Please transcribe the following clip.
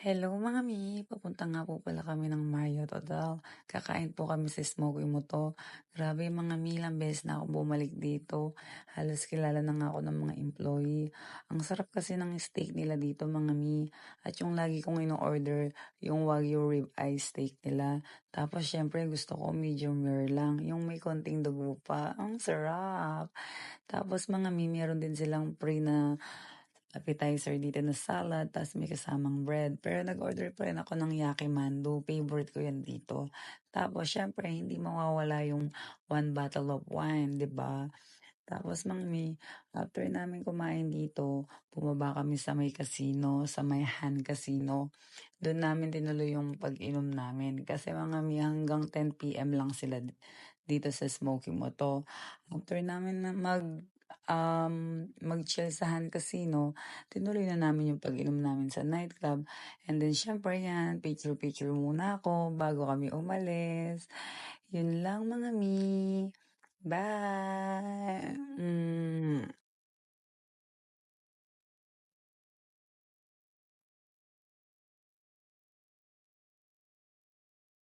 Hello mga mi, papunta nga po pala kami ng Marriott Hotel. Kakain po kami sa Smoky Moto. Grabe mga mi, ilang beses na ako bumalik dito. Halos kilala na nga ako ng mga employee. Ang sarap kasi ng steak nila dito mga mi. At yung lagi kong ino-order, yung Wagyu rib eye steak nila. Tapos syempre gusto ko medium rare lang, yung may konting dugo pa. Ang sarap! Tapos mga mi, meron din silang free na appetizer dito na salad, tapos may kasamang bread. Pero nag-order pa rin ako ng yakimandu. Favorite ko yan dito. Tapos, syempre, hindi mawawala yung one bottle of wine, di ba? Tapos, mangmi, after namin kumain dito, bumaba kami sa may casino, sa may Han Casino. Doon namin tinuloy yung pag-inom namin. Kasi mga mi, hanggang 10 p.m. lang sila dito sa Smoky Moto. After namin na mag-chill sa Han Casino, tinuloy na namin yung pag-inom namin sa nightclub. And then, syempre yan, picture-picture muna ako bago kami umalis. Yun lang mga mi. Bye!